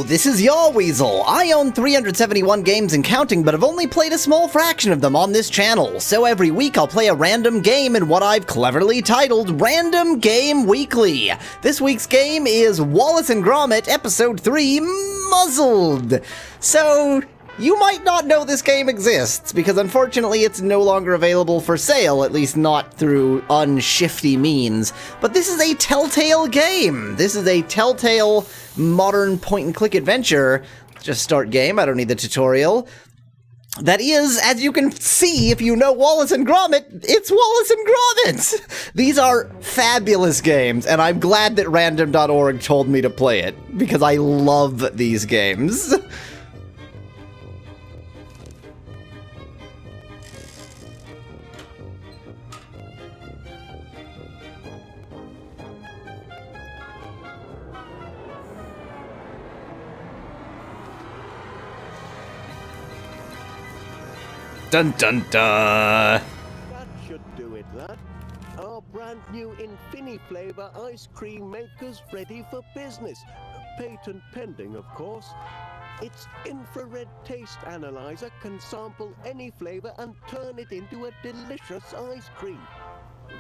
This is Yahweasel. I own 371 games and counting, but I've only played a small fraction of them on this channel. So every week I'll play a random game in what I've cleverly titled Random Game Weekly. This week's game is Wallace and Gromit Episode 3, Muzzled. So you might not know this game exists, because unfortunately it's no longer available for sale, at least not through unshifty means. But this is a Telltale game. This is a Telltale modern point-and-click adventure. Just start game, I don't need the tutorial. That is, as you can see if you know Wallace and Gromit, it's Wallace and Gromit! These are fabulous games, and I'm glad that random.org told me to play it, because I love these games. Dun dun dun! That should do it, lad. Our brand new Infini flavor ice cream makers ready for business. Patent pending, of course. Its infrared taste analyzer can sample any flavor and turn it into a delicious ice cream.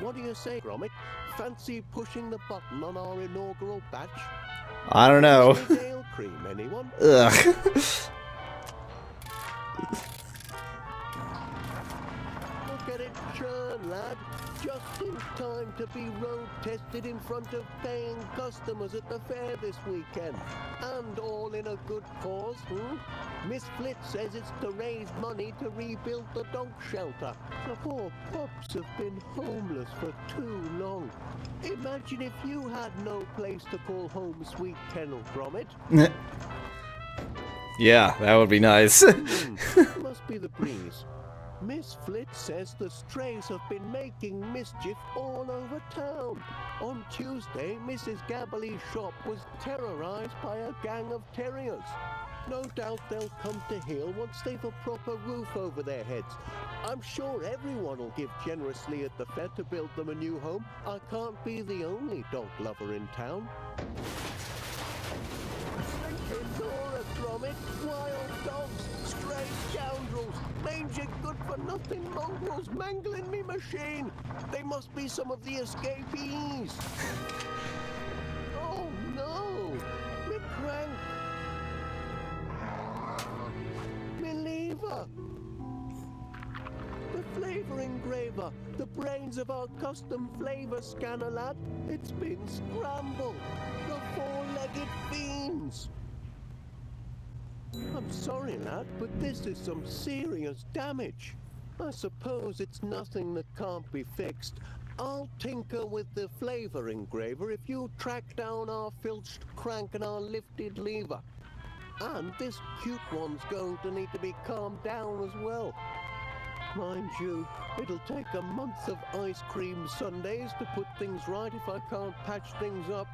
What do you say, Gromit? Fancy pushing the button on our inaugural batch? I don't know. Telltale cream, anyone? Ugh. Look at it churn, lad. Just in time to be road tested in front of paying customers at the fair this weekend. And all in a good cause, Miss Flitz says it's to raise money to rebuild the dog shelter. The poor pups have been homeless for too long. Imagine if you had no place to call home, sweet kennel, Gromit. Yeah, that would be nice. Must be the breeze. Miss Flitz says the strays have been making mischief all over town. On Tuesday, Mrs. Gabberly's shop was terrorized by a gang of terriers. No doubt they'll come to heel once they've a proper roof over their heads. I'm sure everyone will give generously at the fair to build them a new home. I can't be the only dog lover in town. Ignore us, Gromit. Wild dogs, stray scoundrels, mangy good-for-nothing mongrels mangling me machine. They must be some of the escapees. Oh no! Me crank. Me lever. The flavor engraver, the brains of our custom flavor scanner, lad. It's been scrambled. The four-legged fiends. I'm sorry, lad, but this is some serious damage. I suppose it's nothing that can't be fixed. I'll tinker with the flavor engraver if you track down our filched crank and our lifted lever. And this cute one's going to need to be calmed down as well. Mind you, it'll take a month of ice cream sundaes to put things right if I can't patch things up.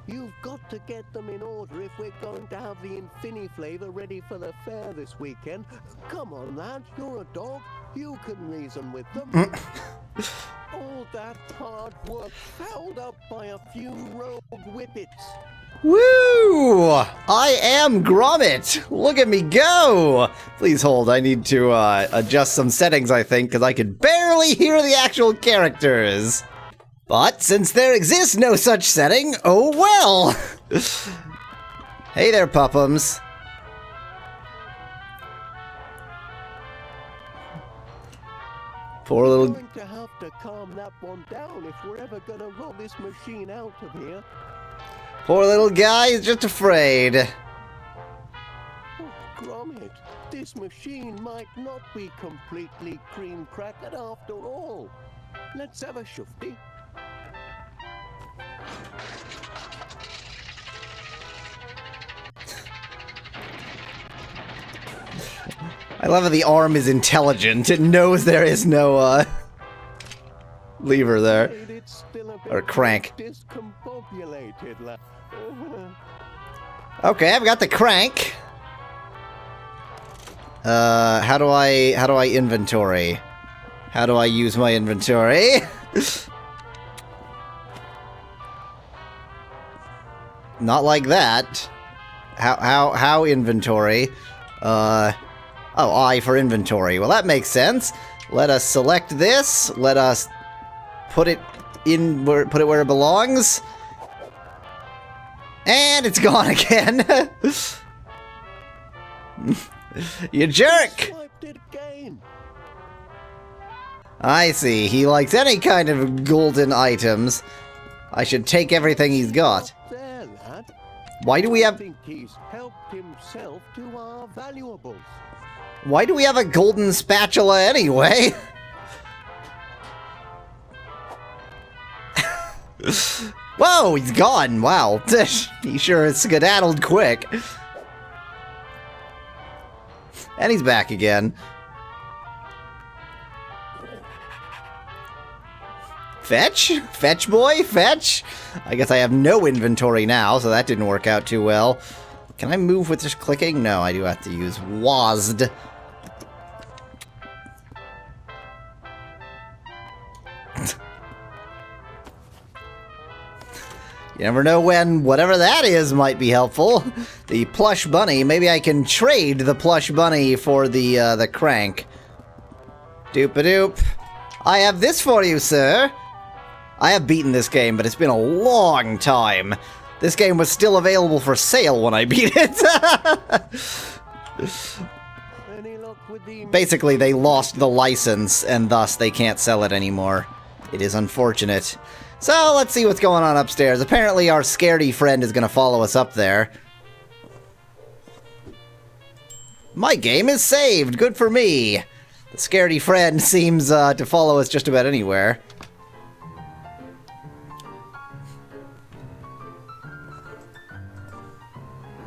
You've got to get them in order if we're going to have the Infini flavor ready for the fair this weekend. Come on, lad, you're a dog. You can reason with them. All that hard work fouled up by a few rogue whippets. Woo! I am Gromit! Look at me go! Please hold, I need to adjust some settings, I think, because I can barely hear the actual characters. But since there exists no such setting, oh well! Hey there, puppums. Poor little... We're going to have to calm that one down if we're ever going to roll this machine out of here. Poor little guy is just afraid. Oh, Gromit, this machine might not be completely cream-crackered after all. Let's have a shufty. I love how the arm is intelligent. It knows there is no, lever there. Or crank. Discombobulated. Okay, I've got the crank. How do I inventory? How do I use my inventory? Not like that. How inventory? Oh, I for inventory. Well, that makes sense. Let us select this. Let us put it where it belongs. And it's gone again. You jerk! Swiped it again. I see. He likes any kind of golden items. I should take everything he's got. There, lad. Why do we I have... think he's helped himself to our valuables. Why do we have a golden spatula anyway? Whoa, he's gone. Wow. He sure is skedaddled quick. And he's back again. Fetch? Fetch, boy? Fetch? I guess I have no inventory now, so that didn't work out too well. Can I move with just clicking? No, I do have to use WASD. You never know when whatever that is might be helpful. The plush bunny. Maybe I can trade the plush bunny for the crank. Doop-a-doop. I have this for you, sir. I have beaten this game, but it's been a long time. This game was still available for sale when I beat it. Any luck with the... Basically, they lost the license, and thus they can't sell it anymore. It is unfortunate. So, let's see what's going on upstairs. Apparently, our scaredy friend is going to follow us up there. My game is saved! Good for me! The scaredy friend seems to follow us just about anywhere.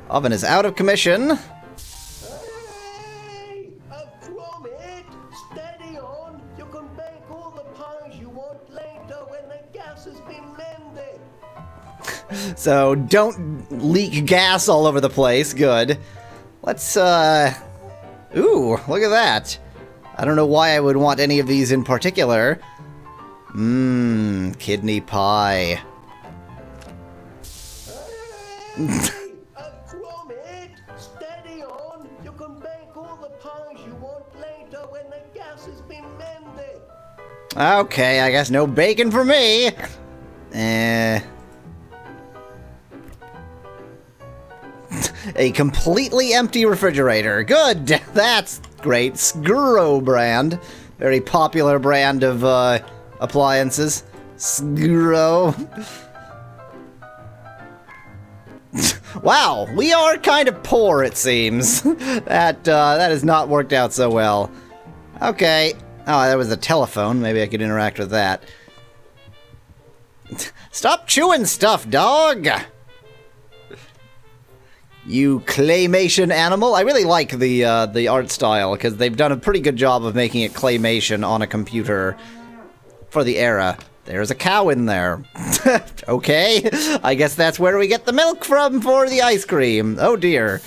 Oven is out of commission. Hey! A Gromit! Steady on! You can bake all the pies you want later when the gas has been mended! So, don't leak gas all over the place. Good. Let's, Ooh, look at that. I don't know why I would want any of these in particular. Kidney pie. A Gromit! Steady on! You can bake all the pies you want later when the gas has been mended! Okay, I guess no bacon for me. A completely empty refrigerator. Good! That's great. Skuro brand. Very popular brand of, appliances. Skuro. Wow, we are kind of poor, it seems. That has not worked out so well. Okay. Oh, there was a telephone. Maybe I could interact with that. Stop chewing stuff, dog! You claymation animal. I really like the art style, because they've done a pretty good job of making it claymation on a computer for the era. There's a cow in there. Okay, I guess that's where we get the milk from for the ice cream. Oh dear.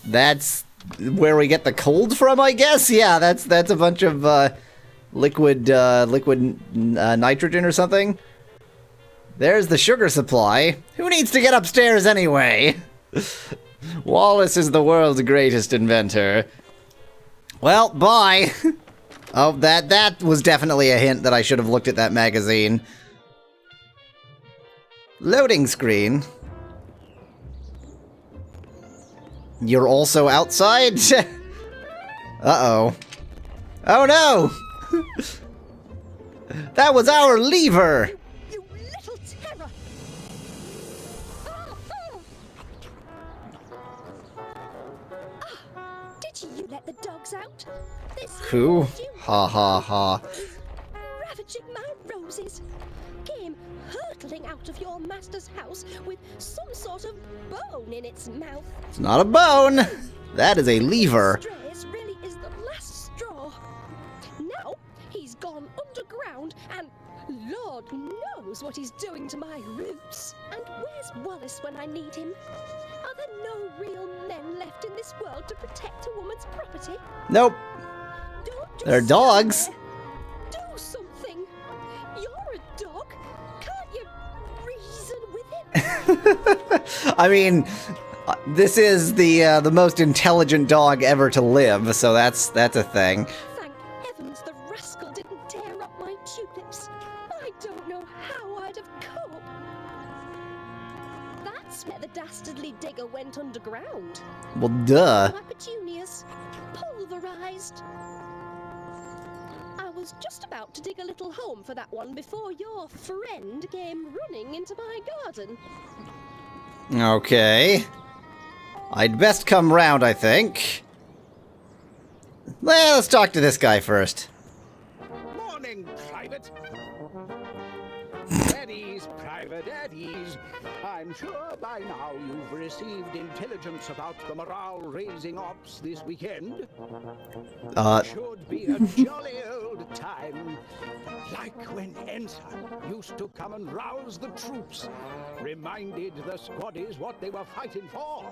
That's where we get the cold from, I guess? Yeah, that's a bunch of liquid nitrogen or something. There's the sugar supply. Who needs to get upstairs anyway? Wallace is the world's greatest inventor. Well, bye. Oh, that was definitely a hint that I should have looked at that magazine. Loading screen. You're also outside? Uh-oh. Oh no! That was our lever! You little terror! Did you let the dogs out? This Who? you Ha ha ha. ravaging my roses came hurtling out of your master's house with some sort of bone in its mouth. It's not a bone! That is a lever. Strays really is the last straw. Now he's gone underground and Lord knows what he's doing to my roots. And where's Wallace when I need him? Are there no real men left in this world to protect a woman's property? Nope. Don't just They're stand dogs. there. Do something. You're a dog. Can't you reason with him? I mean, This is the most intelligent dog ever to live, so that's a thing. Thank heavens the rascal didn't tear up my tulips. I don't know how I'd have coped. That's where the dastardly digger went underground. Well, duh. My petunias, pulverized. I was just about to dig a little home for that one before your friend came running into my garden. Okay. I'd best come round, I think. Well, let's talk to this guy first. Morning, Private. At ease, Private, at ease. I'm sure by now you've received intelligence about the morale-raising ops this weekend. Should be a jolly old time. Like when Ensign used to come and rouse the troops, reminded the squaddies what they were fighting for.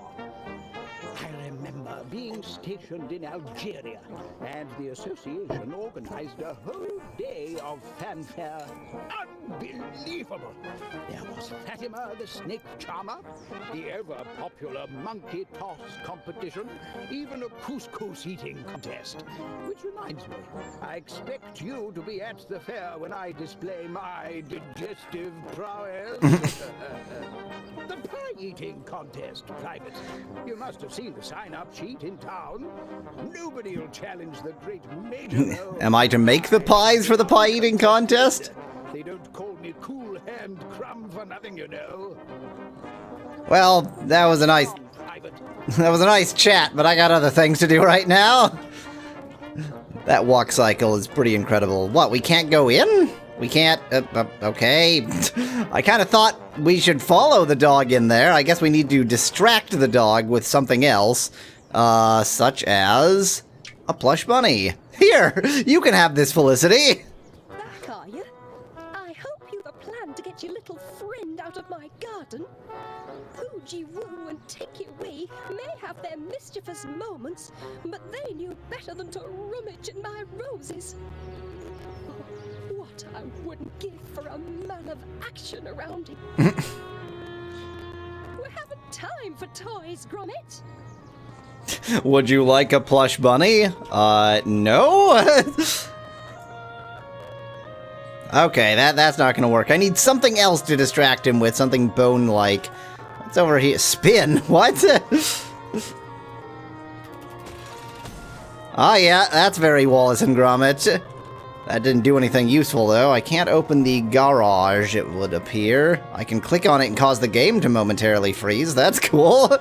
I remember being stationed in Algeria, and the association organized a whole day of fanfare. Unbelievable! There was Fatima the Snake Charmer, the ever-popular monkey toss competition, even a couscous eating contest. Which reminds me, I expect you to be at the fair when I display my digestive prowess. The pie-eating contest, Private. You must have seen the sign-up sheet in town. Nobody will challenge the great Major. Am I to make the pies for the pie-eating contest? They don't call me Cool Hand Crumb for nothing, you know. Well, that was a nice... That was a nice chat, but I got other things to do right now. That walk cycle is pretty incredible. What, we can't go in? We can't... okay. I kind of thought we should follow the dog in there. I guess we need to distract the dog with something else. Such as... a plush bunny. Here, you can have this, Felicity. Back, are you? I hope you've a plan to get your little friend out of my garden. Poogie Woo and Tinky Wee may have their mischievous moments, but they knew better than to rummage in my roses. What I wouldn't give for a man of action around him. We haven't time for toys, Gromit. Would you like a plush bunny? No? Okay, that's not gonna work. I need something else to distract him with, something bone-like. What's over here? Spin? What? Ah, yeah, that's very Wallace and Gromit. That didn't do anything useful, though. I can't open the garage, it would appear. I can click on it and cause the game to momentarily freeze. That's cool.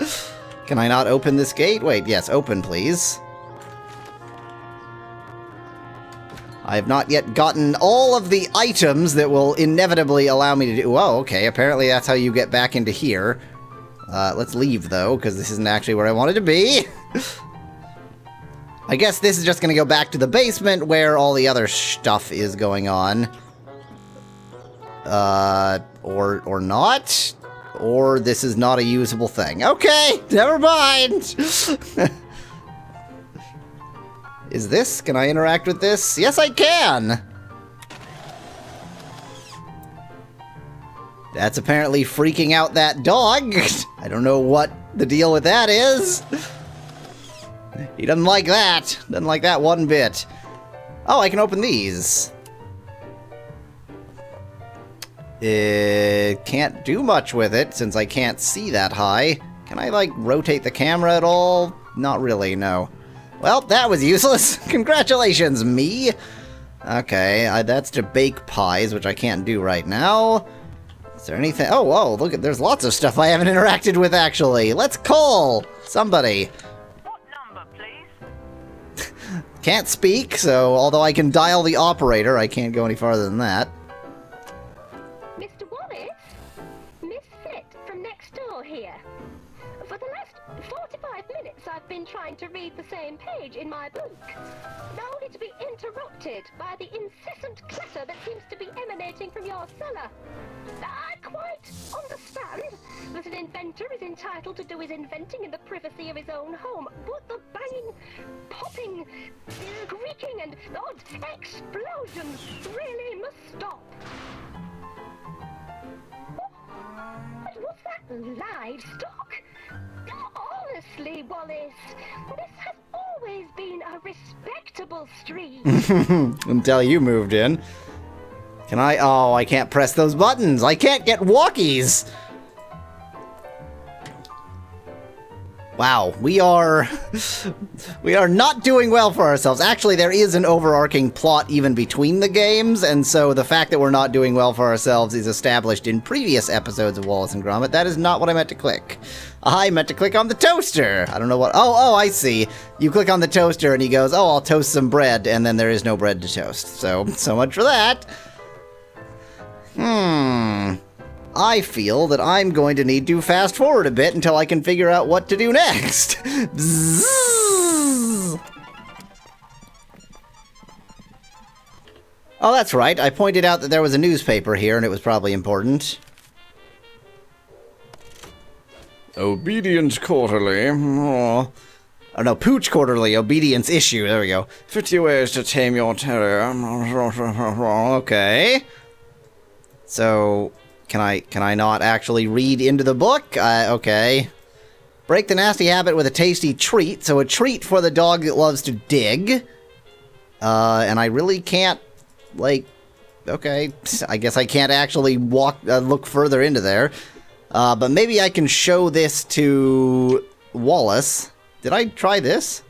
Can I not open this gate? Wait, yes, open, please. I have not yet gotten all of the items that will inevitably allow me to do... Oh, okay, apparently that's how you get back into here. Let's leave, though, because this isn't actually where I wanted to be. I guess this is just going to go back to the basement where all the other stuff is going on. Or not. Or this is not a usable thing. Okay, never mind. Is this? Can I interact with this? Yes, I can! That's apparently freaking out that dog. I don't know what the deal with that is. He doesn't like that. Doesn't like that one bit. Oh, I can open these. Can't do much with it since I can't see that high. Can I, like, rotate the camera at all? Not really, no. Well, that was useless. Congratulations, me. Okay, that's to bake pies, which I can't do right now. Is there anything? Oh, whoa, look at, there's lots of stuff I haven't interacted with, actually. Let's call somebody. What number, please? Can't speak, so although I can dial the operator, I can't go any farther than that. Mr. Wallace? Miss Fit from next door here. For the last 45 minutes I've been trying to read the same page in my book, only to be interrupted by the incessant clatter that seems to be emanating from your cellar. I quite understand that an inventor is entitled to do his inventing in the privacy of his own home, but the banging, popping, squeaking and odd explosions really must stop. But what's that livestock? Honestly, Wallace, this has always been a respectable street. Until you moved in. Can I? Oh, I can't press those buttons. I can't get walkies. Wow, we are not doing well for ourselves. Actually, there is an overarching plot even between the games, and so the fact that we're not doing well for ourselves is established in previous episodes of Wallace and Gromit. That is not what I meant to click. I meant to click on the toaster. I don't know what... Oh, I see. You click on the toaster and he goes, oh, I'll toast some bread, and then there is no bread to toast. So much for that. I feel that I'm going to need to fast forward a bit until I can figure out what to do next. Bzzz. Oh, that's right. I pointed out that there was a newspaper here, and it was probably important. Obedience Quarterly. Oh no, Pooch Quarterly. Obedience Issue. There we go. 50 ways to tame your terror. Okay. So... Can I not actually read into the book? Okay. Break the nasty habit with a tasty treat. So a treat for the dog that loves to dig. And I really can't, like... Okay. I guess I can't actually look further into there. But maybe I can show this to Wallace. Did I try this?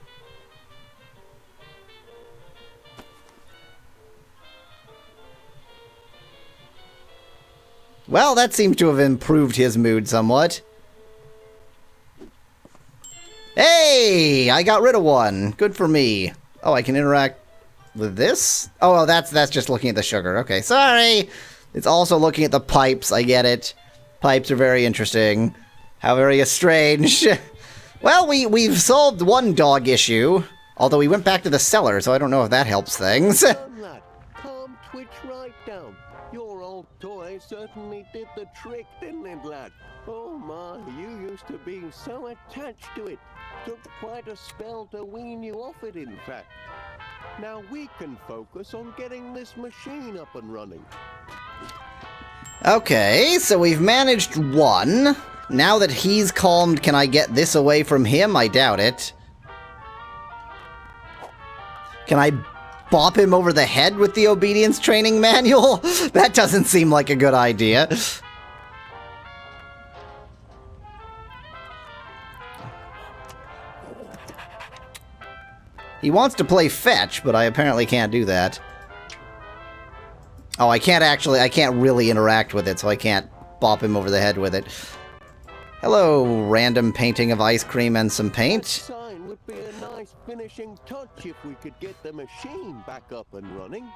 Well, that seems to have improved his mood somewhat. Hey! I got rid of one. Good for me. Oh, I can interact with this? Oh, that's just looking at the sugar. Okay, sorry! It's also looking at the pipes. I get it. Pipes are very interesting. How very strange. Well, we've solved one dog issue. Although we went back to the cellar, so I don't know if that helps things. Come, lad. Calm, twitch right down. Your old toy certainly did the trick, didn't it, lad? Oh my, you used to be so attached to it. Took quite a spell to wean you off it, in fact. Now we can focus on getting this machine up and running. Okay, so we've managed one. Now that he's calmed, can I get this away from him? I doubt it. Can I bop him over the head with the obedience training manual? That doesn't seem like a good idea. He wants to play fetch, but I apparently can't do that. Oh, I can't really interact with it, so I can't bop him over the head with it. Hello, random painting of ice cream and some paint. Sign would be a nice finishing touch if we could get the machine back up and running.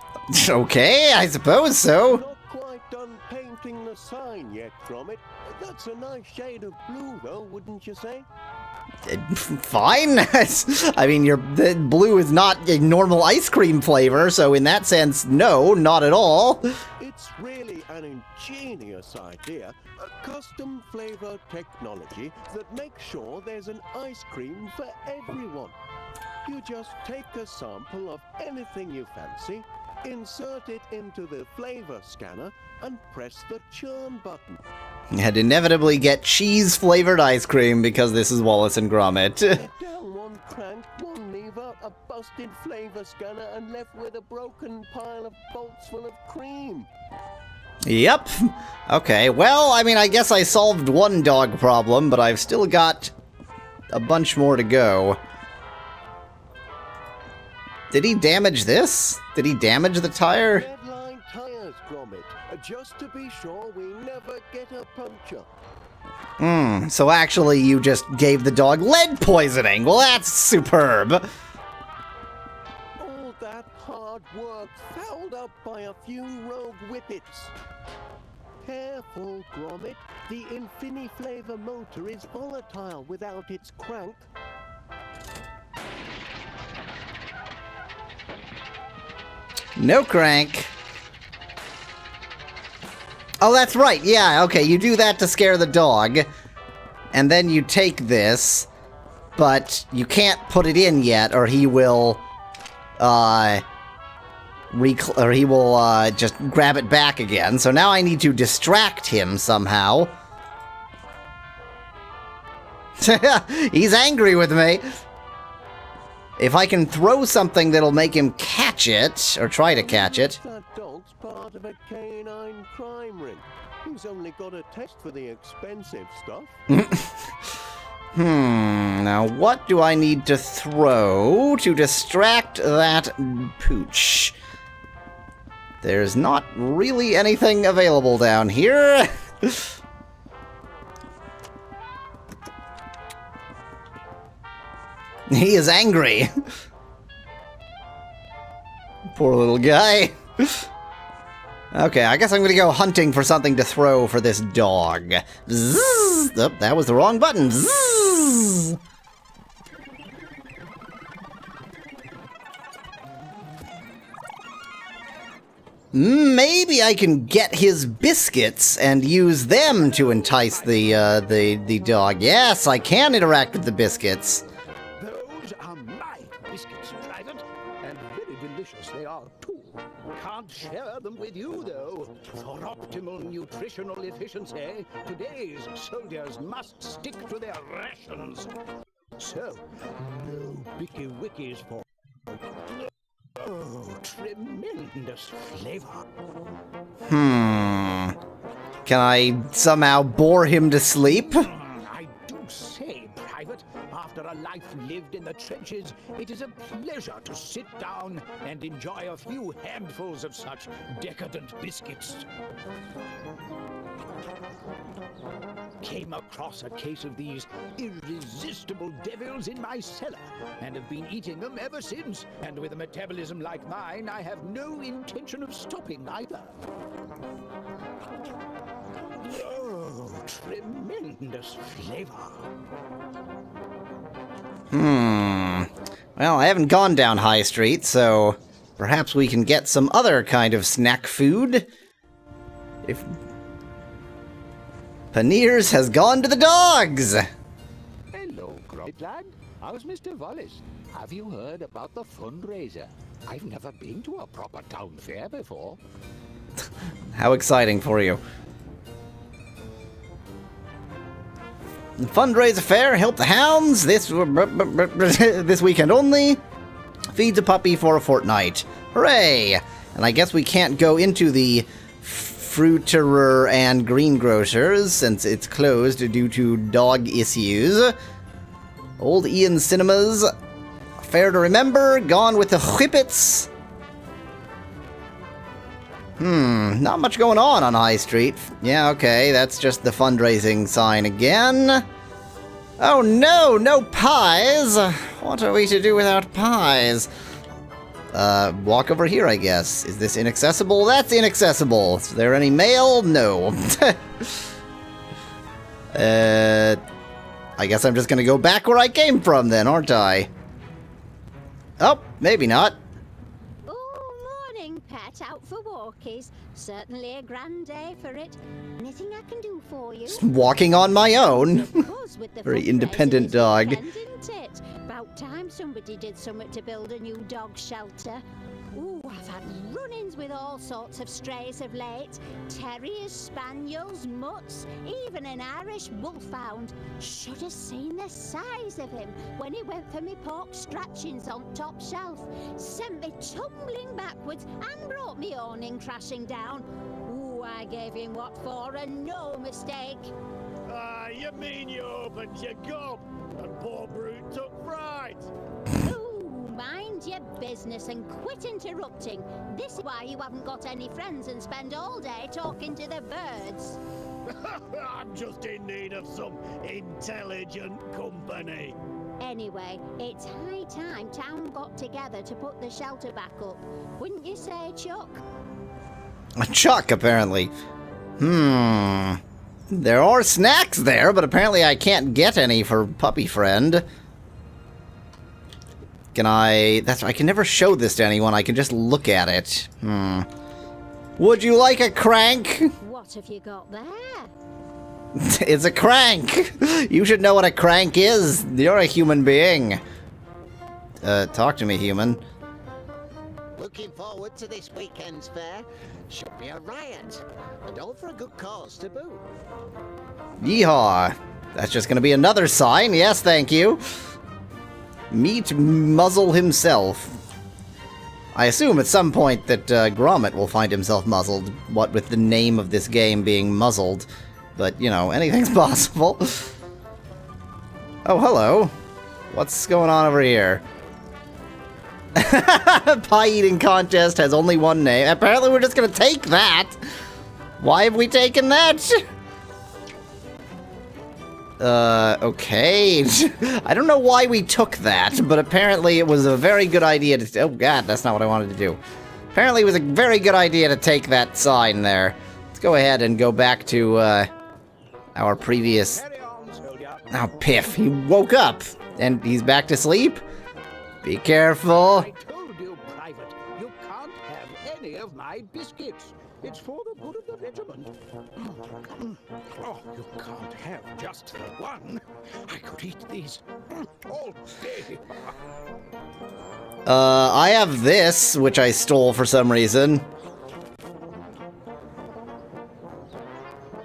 Okay, I suppose so. Not quite done painting the sign yet, Gromit. That's a nice shade of blue, though, wouldn't you say? Fine. I mean, the blue is not a normal ice cream flavor, so in that sense, no, not at all. It's really an ingenious idea, a custom flavor technology that makes sure there's an ice cream for everyone. You just take a sample of anything you fancy, insert it into the flavor scanner, and press the churn button. And inevitably get cheese-flavored ice cream because this is Wallace and Gromit. Get down one crank, one lever, a busted flavor scanner, and left with a broken pile of bolts full of cream. Yep. Okay, well, I mean, I guess I solved one dog problem, but I've still got a bunch more to go. Did he damage this? Did he damage the tire? Redline tires, Gromit. Just to be sure we never get a puncture. So actually you just gave the dog lead poisoning. Well, that's superb. All that hard work fouled up by a few rogue whippets. Careful, Gromit. The Infini-flavor motor is volatile without its crank. No crank. Oh, that's right. Yeah, okay, you do that to scare the dog. And then you take this, but you can't put it in yet, or he will, just grab it back again. So now I need to distract him somehow. He's angry with me. If I can throw something that'll make him catch it, or try to catch it. That dog's part of a canine crime ring. He's only got a taste for the expensive stuff. Now what do I need to throw to distract that pooch? There's not really anything available down here. He is angry. Poor little guy. Okay, I guess I'm gonna go hunting for something to throw for this dog. Zzz! Oh, that was the wrong button. Zzz! Maybe I can get his biscuits and use them to entice the dog. Yes, I can interact with the biscuits. Those are my biscuits, Private, and very delicious they are too. Can't share them with you, though. For optimal nutritional efficiency, today's soldiers must stick to their rations. So, no bicky wickies for... Oh, tremendous flavor. Can I somehow bore him to sleep? I do say, Private, after a life lived in the trenches, it is a pleasure to sit down and enjoy a few handfuls of such decadent biscuits. Came across a case of these irresistible devils in my cellar, and have been eating them ever since. And with a metabolism like mine, I have no intention of stopping either. Oh, tremendous flavor. Well, I haven't gone down High Street, so perhaps we can get some other kind of snack food. If... Paneers has gone to the dogs! Hello, Gromit lad. How's Mr. Wallace? Have you heard about the fundraiser? I've never been to a proper town fair before. How exciting for you. The fundraiser fair, help the hounds, this weekend only. Feeds a puppy for a fortnight. Hooray! And I guess we can't go into the fruiterer and greengrocers since it's closed due to dog issues. Old Ian Cinemas, fair to remember, gone with the whippets. Not much going on High Street. Yeah, okay, that's just the fundraising sign again. Oh no, no pies! What are we to do without pies? Walk over here, I guess. Is this inaccessible? That's inaccessible. Is there any mail? No. I guess I'm just gonna go back where I came from then, aren't I? Oh, maybe not. Oh, morning, pet. Out for walkies. Certainly a grand day for it. Anything I can do for you? Walking on my own. Of course, with the Very fundraising independent this dog. weekend, isn't it? About time somebody did something to build a new dog shelter. Ooh, I've had run-ins with all sorts of strays of late. Terriers, spaniels, mutts, even an Irish wolfhound. Should have seen the size of him when he went for me pork scratchings on top shelf. Sent me tumbling backwards and brought me awning crashing down. Ooh, I gave him what for, and no mistake. You mean you opened your gob and poor brute took fright? Ooh, mind your business and quit interrupting. This is why you haven't got any friends and spend all day talking to the birds. I'm just in need of some intelligent company. Anyway, it's high time town got together to put the shelter back up. Wouldn't you say, Chuck? Chuck, apparently. There are snacks there, but apparently I can't get any for Puppy Friend. Can I... I can never show this to anyone. I can just look at it. Would you like a crank? What have you got there? It's a crank. You should know what a crank is. You're a human being. Talk to me, human. Looking forward to this weekend's fair. Should be a riot. And all for a good cause to boot. Yeehaw. That's just gonna be another sign. Yes, thank you. Meet Muzzle himself. I assume at some point that Gromit will find himself muzzled, what with the name of this game being Muzzled. But, you know, anything's possible. Oh, hello. What's going on over here? Pie eating contest has only one name. Apparently we're just gonna take that. Why have we taken that? Okay. I don't know why we took that, but apparently it was a very good idea to... Oh, God, that's not what I wanted to do. Apparently it was a very good idea to take that sign there. Let's go ahead and go back to, our previous... Oh, Piff, he woke up, and he's back to sleep? Be careful. I told you, Private, you can't have any of my biscuits. It's for the good of the regiment. Oh, you can't have just the one. I could eat these all day. I have this, which I stole for some reason.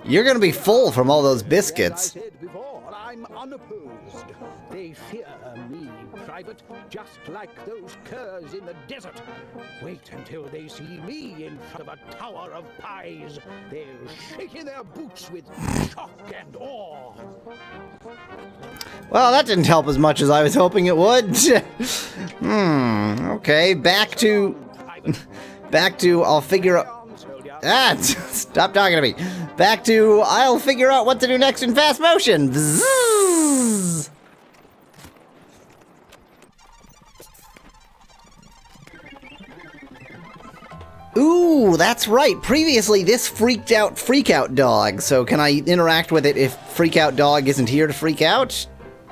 You're gonna be full from all those biscuits. As I said before, I'm unopposed. They fear me, Private, just like those curs in the desert. Wait until they see me in front of a tower of pies. They'll shake in their boots with shock and awe. Well, that didn't help as much as I was hoping it would. Okay, back to... I'll figure out... Ah, stop talking to me. Back to, I'll figure out what to do next in fast motion. Bzzz. Ooh, that's right. Previously, this freaked out freak-out dog. So can I interact with it if freak-out dog isn't here to freak out?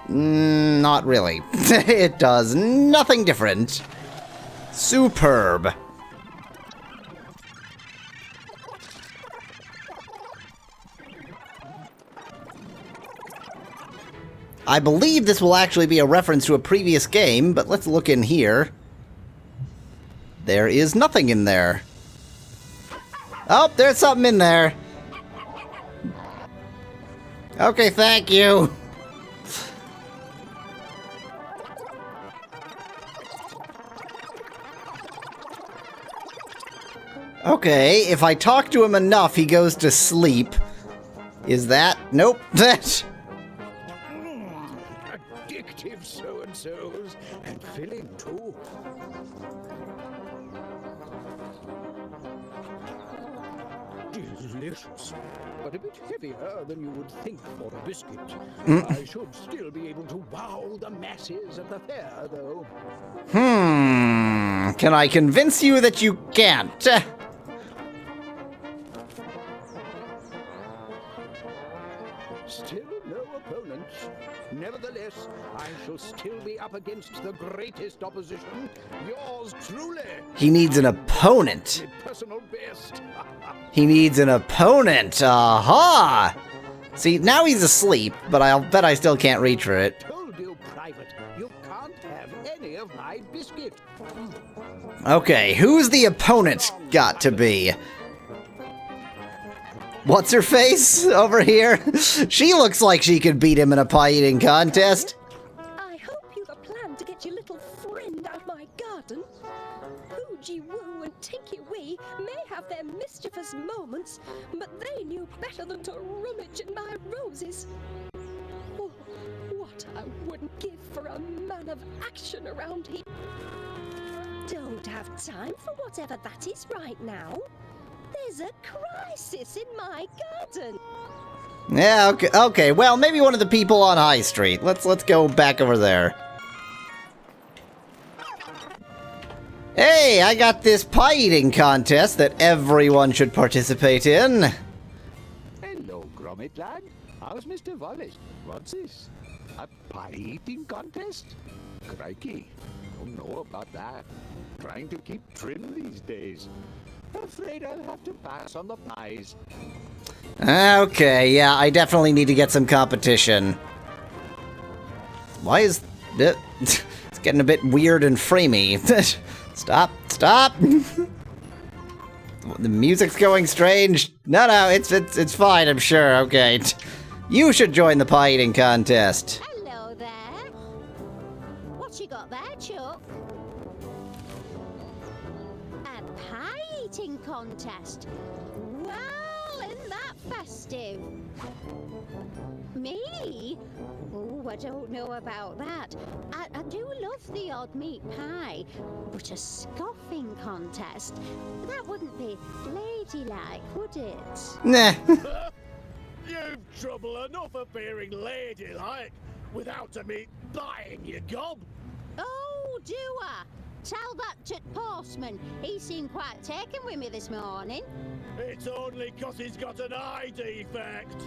Not really. It does nothing different. Superb. I believe this will actually be a reference to a previous game, but let's look in here. There is nothing in there. Oh, there's something in there. Okay, thank you. Okay, if I talk to him enough, he goes to sleep. Is that? Nope. Addictive so-and-sos, and filling too. Delicious, but a bit heavier than you would think for a biscuit. I should still be able to wow the masses at the fair, though. Can I convince you that you can't? Still no opponent. Nevertheless, I shall still be up against the greatest opposition. Yours truly. He needs an opponent. My personal best. He needs an opponent. Aha! See, now he's asleep, but I'll bet I still can't reach for it. Told you, Private, you can't have any of my biscuit. Okay, who's the opponent got to be? What's her face over here? She looks like she could beat him in a pie-eating contest. I hope you've a plan to get your little friend out of my garden. Hoogie Woo and Tinky Wee may have their mischievous moments, but they knew better than to rummage in my roses. Oh, what I wouldn't give for a man of action around here. Don't have time for whatever that is right now. There's a crisis in my garden. Yeah, okay, well, maybe one of the people on High Street. Let's go back over there. Hey, I got this pie-eating contest that everyone should participate in. Hello, Gromit lad. How's Mr. Wallace? What's this? A pie-eating contest? Crikey, don't know about that. Trying to keep trim these days. Afraid I'll have to pass on the pies. Okay, yeah, I definitely need to get some competition. Why is it? It's getting a bit weird and framey. Stop! The music's going strange. No, it's fine. I'm sure. Okay. You should join the pie eating contest. Hello there. What you got there, Chuck? A pie eating contest. Well, isn't that festive? Me? Oh, I don't know about that. I do love the odd meat pie, but a scoffing contest, that wouldn't be ladylike, would it? Nah. You've trouble enough appearing ladylike without a meat buying you, gob. Oh, do I? Tell that to postman. He seemed quite taken with me this morning. It's only 'cause he's got an eye defect.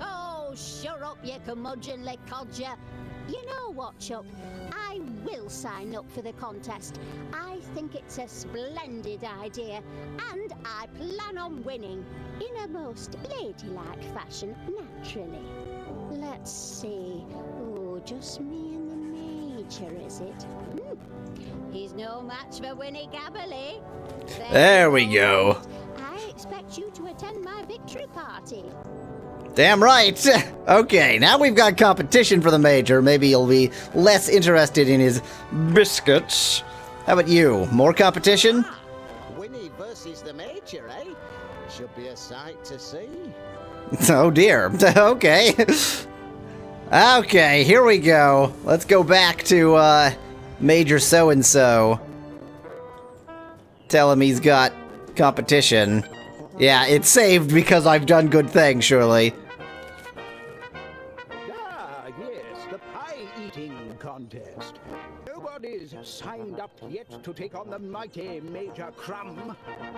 Oh, shut up, you curmudgeonly codger. You know what, Chuck? I will sign up for the contest. I think it's a splendid idea, and I plan on winning in a most ladylike fashion, naturally. Let's see. Oh, just me and the Major, is it? He's no match for Winnie Gabberley. There we go. I expect you to attend my victory party. Damn right. Okay, now we've got competition for the Major. Maybe he'll be less interested in his biscuits. How about you? More competition? Winnie versus the Major, eh? Should be a sight to see. Oh dear. Okay. Okay, here we go. Let's go back to Major So-and-so. Tell him he's got competition. Yeah, it's saved because I've done good things, surely. Ah, yes, the pie-eating contest. Nobody's signed up yet to take on the mighty Major Crumb.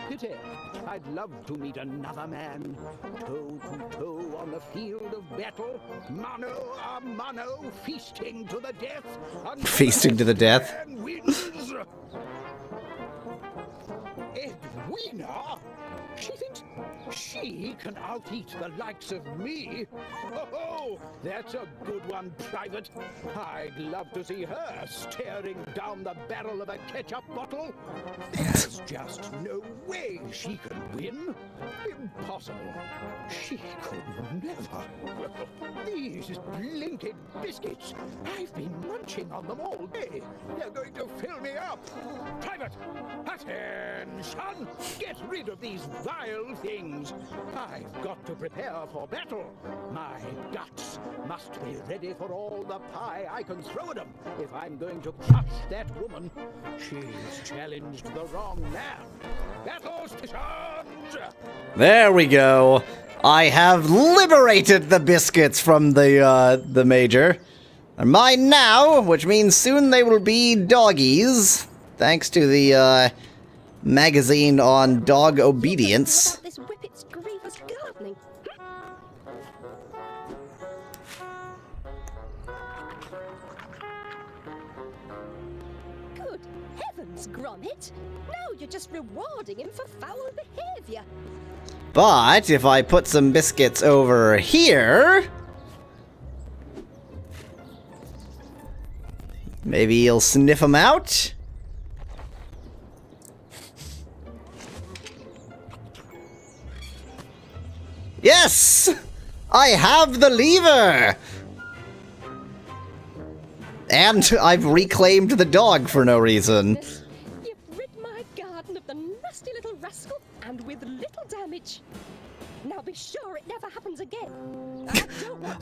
Pity. I'd love to meet another man. Toe to toe on the field of battle. Mano a mano, feasting to the death. Feasting to the death. And wins. Edwina? She thinks she can out-eat the likes of me? Oh, that's a good one, Private. I'd love to see her staring down the barrel of a ketchup bottle. There's just no way she can win. Impossible. She could never. These blinking biscuits. I've been munching on them all day. They're going to fill me up. Private, attention! Get rid of these vile things. I've got to prepare for battle. My guts must be ready for all the pie I can throw at them if I'm going to crush that woman. She's challenged the wrong man. Battle stations! There we go. I have liberated the biscuits from the Major. They're mine now, which means soon they will be doggies, thanks to the magazine on dog obedience. This whippet's grievous gardening. Good heavens, Gromit! Now you're just rewarding him for foul behavior. But if I put some biscuits over here, maybe he'll sniff them out. Yes! I have the lever! And I've reclaimed the dog for no reason. You've rid my garden of the nasty little rascal, and with little damage. Now be sure it never happens again.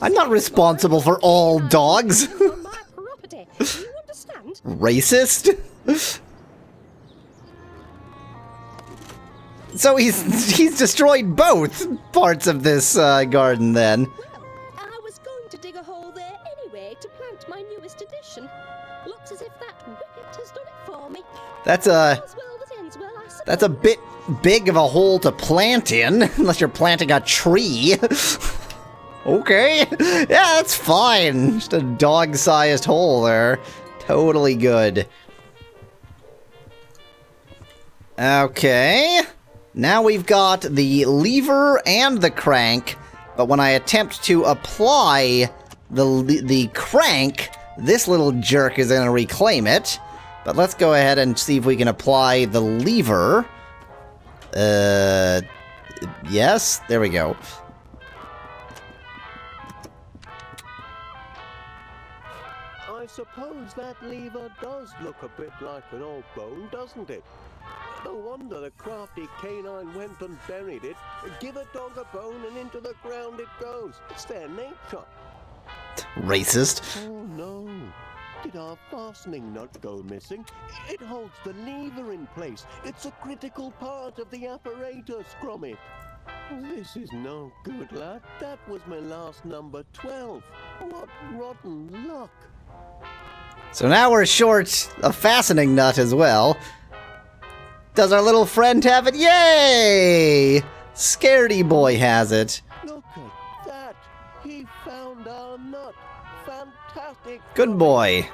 I'm not responsible for all dogs. On my property. You understand? Racist? So he's destroyed both parts of this garden then. Well, I was going to dig a hole there anyway to plant my newest addition. Looks as if that whippet has done it for me. That's All's well that ends well, I suppose. a bit big of a hole to plant in, unless you're planting a tree. Okay. Yeah, that's fine. Just a dog-sized hole there. Totally good. Okay. Now we've got the lever and the crank, but when I attempt to apply the crank, this little jerk is going to reclaim it. But let's go ahead and see if we can apply the lever. Yes, there we go. suppose that lever does look a bit like an old bone, doesn't it? No wonder the crafty canine went and buried it. Give a dog a bone and into the ground it goes. It's their nature. Racist. Oh no. Did our fastening nut go missing? It holds the lever in place. It's a critical part of the apparatus, Gromit. This is no good, lad. That was my last number 12. What rotten luck. So now we're short a fastening nut as well. Does our little friend have it? Yay! Scaredy boy has it. Look at that. He found our nut. Fantastic. Good boy.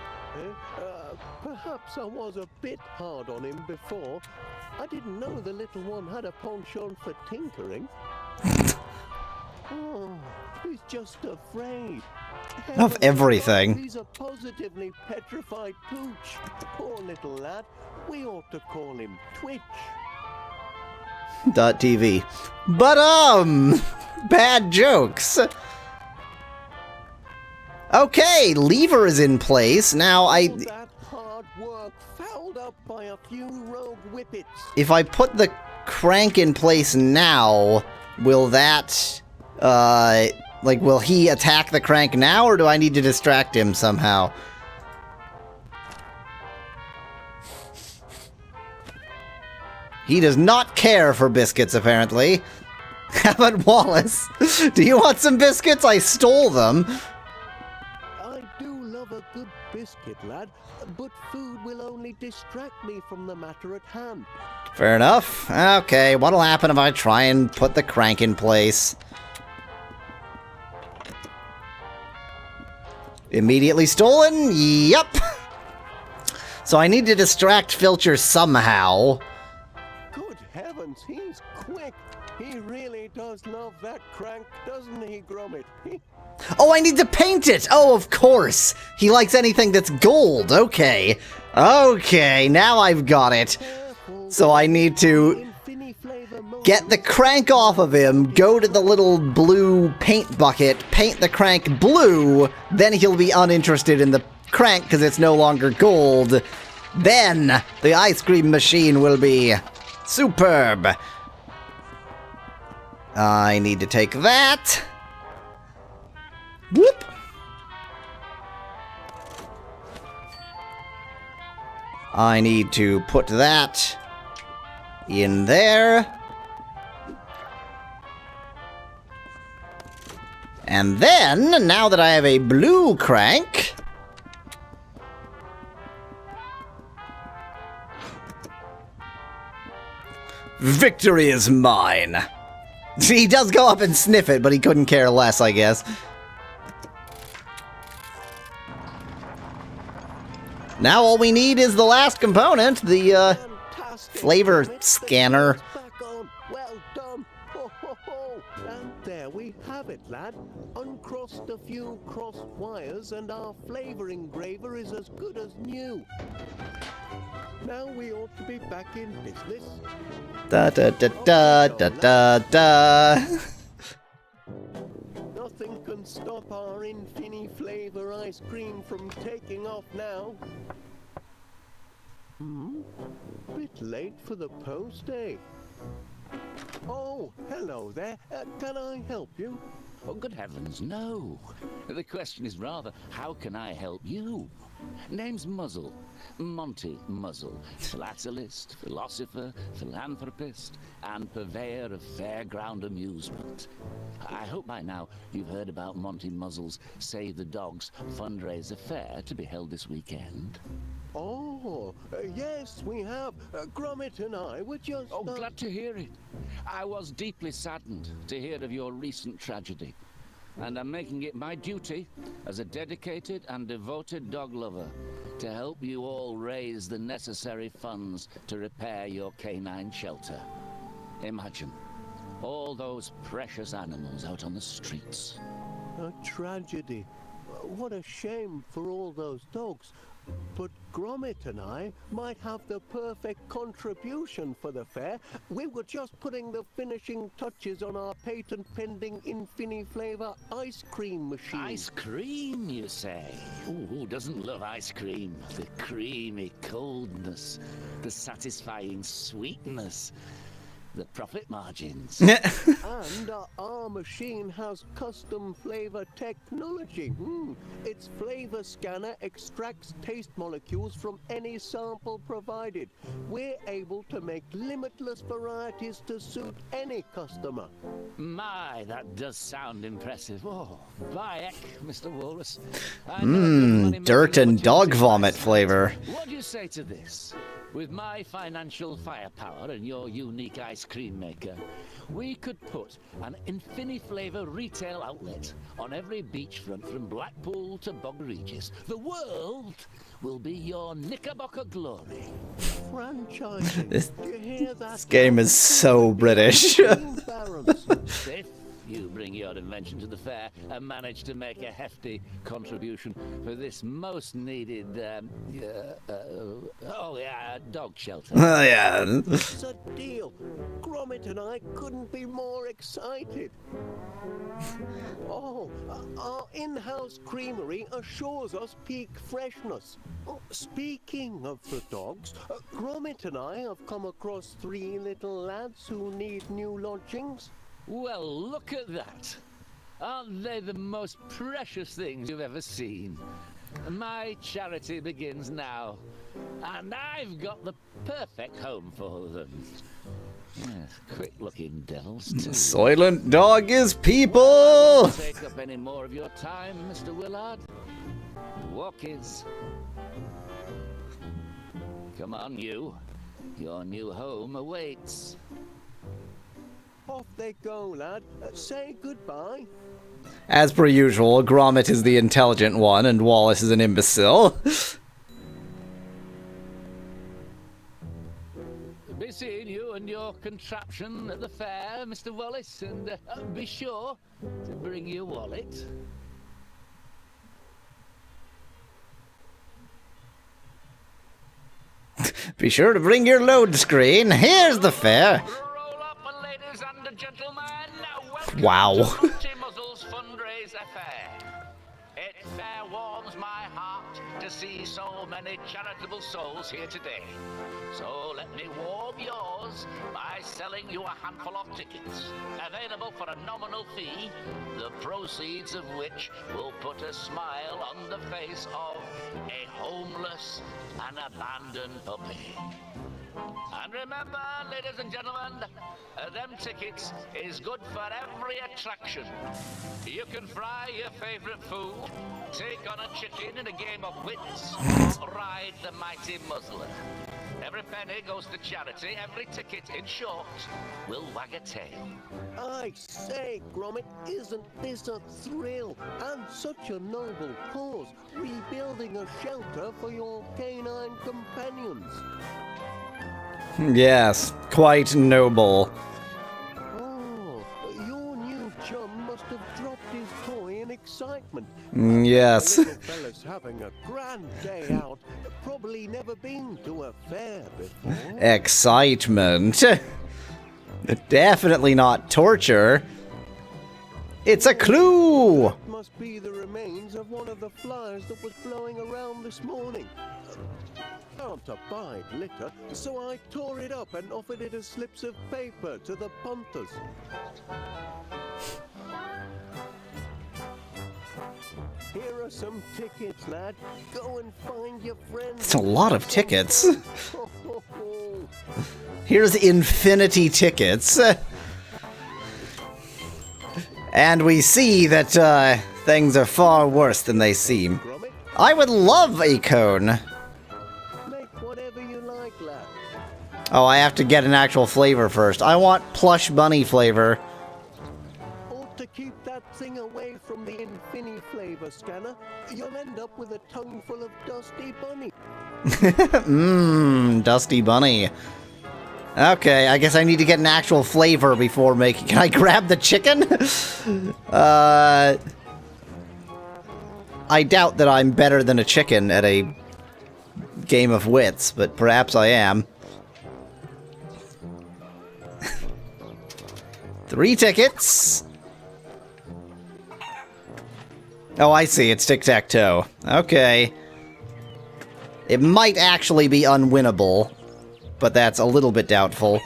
Perhaps I was a bit hard on him before. I didn't know the little one had a penchant for tinkering. Oh, he's just afraid. Of everything. He's a positively petrified pooch. Poor little lad. We ought to call him Twitch. .tv. But, bad jokes. Okay, lever is in place. Now, All that hard work fouled up by a few rogue whippets. if I put the crank in place now, will that, will he attack the crank now, or do I need to distract him somehow? He does not care for biscuits, apparently. How about Wallace? Do you want some biscuits? I stole them. I do love a good biscuit, lad, but food will only distract me from the matter at hand. Fair enough. Okay, what'll happen if I try and put the crank in place? Immediately stolen? Yep. So I need to distract Filcher somehow. Good heavens, he's quick. He really does love that crank, doesn't he, Gromit? Oh, I need to paint it! Oh, of course! He likes anything that's gold. Okay. Okay, now I've got it. So I need to get the crank off of him, go to the little blue paint bucket, paint the crank blue, then he'll be uninterested in the crank because it's no longer gold. Then the ice cream machine will be superb. I need to take that. Whoop. I need to put that in there. And then, now that I have a blue crank, victory is mine. He does go up and sniff it, but he couldn't care less, I guess. Now all we need is the last component, the flavor scanner. Well done. Ho, ho, ho. And there we have it, lad. Uncrossed a few crossed wires and our flavor engraver is as good as new. Now we ought to be back in business. Da da da da da da da. Nothing can stop our Infini flavor ice cream from taking off now. Bit late for the post, eh? Oh, hello there. Can I help you? Oh, good heavens, no. The question is rather, how can I help you? Name's Muzzle. Monty Muzzle. Philatelist, philosopher, philanthropist, and purveyor of fairground amusement. I hope by now you've heard about Monty Muzzle's Save the Dogs fundraiser fair to be held this weekend. Oh, yes, we have. Gromit and I were just... Oh, glad to hear it. I was deeply saddened to hear of your recent tragedy. And I'm making it my duty, as a dedicated and devoted dog lover, to help you all raise the necessary funds to repair your canine shelter. Imagine, all those precious animals out on the streets. A tragedy. What a shame for all those dogs. But Gromit and I might have the perfect contribution for the fair. We were just putting the finishing touches on our patent-pending Infini-flavor ice cream machine. Ice cream, you say? Ooh, who doesn't love ice cream? The creamy coldness, the satisfying sweetness, the profit margins. And our machine has custom flavor technology. Its flavor scanner extracts taste molecules from any sample provided. We're able to make limitless varieties to suit any customer. My, that does sound impressive. Oh, by heck, Mr. Wallace. Dirt and dog vomit flavor. What do you say to this? With my financial firepower and your unique ice cream maker, we could put an Infini-flavor retail outlet on every beachfront from Blackpool to Bog Regis. The world will be your Knickerbocker glory. Franchising. Do you hear that? This game is so British. If you bring your invention to the fair and manage to make a hefty contribution for this most needed, dog shelter. Oh, yeah. It's a deal. Gromit and I couldn't be more excited. Oh, our in-house creamery assures us peak freshness. Speaking of the dogs, Gromit and I have come across 3 little lads who need new lodgings. Well, look at that. Aren't they the most precious things you've ever seen? My charity begins now, and I've got the perfect home for them. Quick-looking devils, too. Soylent Dog is people! Don't take up any more of your time, Mr. Willard. Walkies. Come on, you. Your new home awaits. Off they go, lad. Say goodbye. As per usual, Gromit is the intelligent one and Wallace is an imbecile. Be seeing you and your contraption at the fair, Mr. Wallace, and be sure to bring your wallet. Be sure to bring your load screen. Here's the fair. Roll up, ladies and gentlemen. Welcome Wow. to Monty Muzzle's fundraise affair. It fair warms my heart to see so many charitable souls here today. So let me warm yours by selling you a handful of tickets, available for a nominal fee, the proceeds of which will put a smile on the face of a homeless and abandoned puppy. And remember, ladies and gentlemen, them tickets is good for every attraction. You can fry your favorite food, take on a chicken in a game of wits, ride the mighty muzzler. Every penny goes to charity, every ticket, in short, will wag a tail. I say, Gromit, isn't this a thrill? And such a noble cause, rebuilding a shelter for your canine companions. Yes, quite noble. Oh, your new chum must have dropped his toy in excitement. Yes. The little fella's having a grand day out. Probably never been to a fair before. Excitement. Definitely not torture. It's a clue! That must be the remains of one of the flyers that was blowing around this morning. Can't abide litter, so I tore it up and offered it as slips of paper to the punters. Here are some tickets, lad. Go and find your friends. It's a lot of tickets. Here's infinity tickets. And we see that things are far worse than they seem. I would love a cone. Oh, I have to get an actual flavor first. I want plush bunny flavor. Ought to keep that thing away from the Infini flavor scanner. You'll end up with a tongue full of Dusty Bunny. Mmm, Dusty Bunny. Okay, I guess I need to get an actual flavor before making... Can I grab the chicken? I doubt that I'm better than a chicken at a game of wits, but perhaps I am. 3 tickets. Oh, I see. It's tic-tac-toe. Okay. It might actually be unwinnable, but that's a little bit doubtful.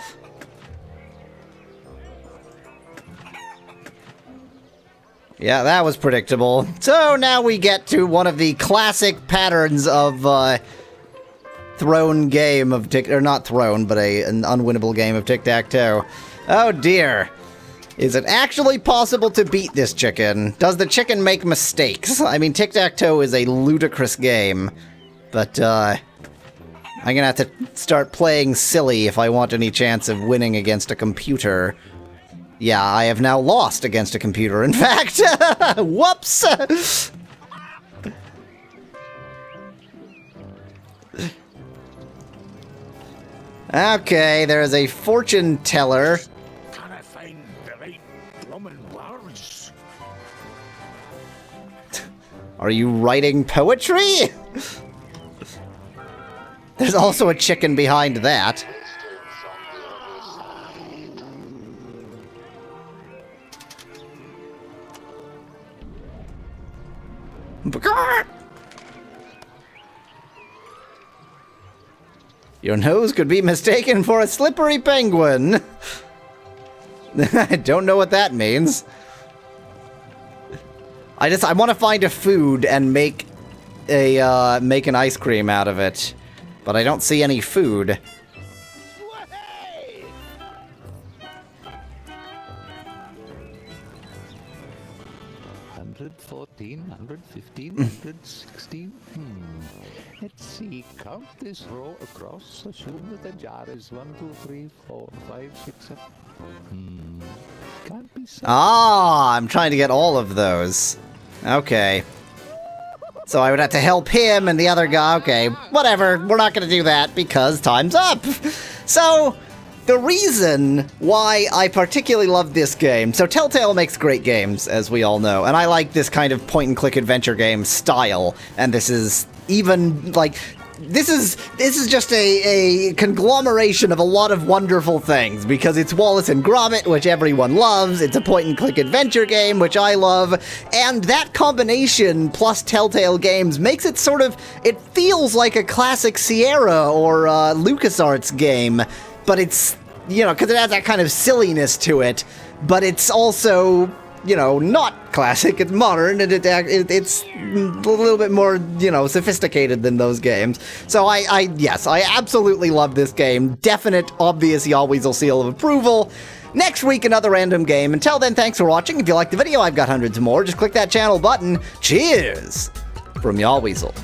Yeah, that was predictable. So now we get to one of the classic patterns of thrown game of or not thrown, but an unwinnable game of tic-tac-toe. Oh dear. Is it actually possible to beat this chicken? Does the chicken make mistakes? I mean, tic-tac-toe is a ludicrous game, but I'm gonna have to start playing silly if I want any chance of winning against a computer. Yeah, I have now lost against a computer, in fact. Whoops! Okay, there is a fortune teller. Can I find the right blooming words? Are you writing poetry? There's also a chicken behind that. Your nose could be mistaken for a slippery penguin. I don't know what that means. I want to find a food and make an ice cream out of it, but I don't see any food. 114, 115, 116. Let's see. Count this row across. Assume that the jar is 1, 2, 3, 4, 5, 6, 7. Can't be so. Ah, I'm trying to get all of those. Okay. So I would have to help him and the other guy. Okay, whatever. We're not going to do that because time's up. So, the reason why I particularly love this game... So Telltale makes great games, as we all know, and I like this kind of point-and-click adventure game style, and this is even, like... This is just a conglomeration of a lot of wonderful things, because it's Wallace and Gromit, which everyone loves, it's a point-and-click adventure game, which I love, and that combination plus Telltale games makes it sort of... It feels like a classic Sierra or LucasArts game, but it's, you know, because it has that kind of silliness to it, but it's also, you know, not classic, it's modern, and it's a little bit more, you know, sophisticated than those games. So yes, I absolutely love this game. Definite, obvious Yahweasel seal of approval. Next week, another random game. Until then, thanks for watching. If you liked the video, I've got hundreds more. Just click that channel button. Cheers from Yahweasel.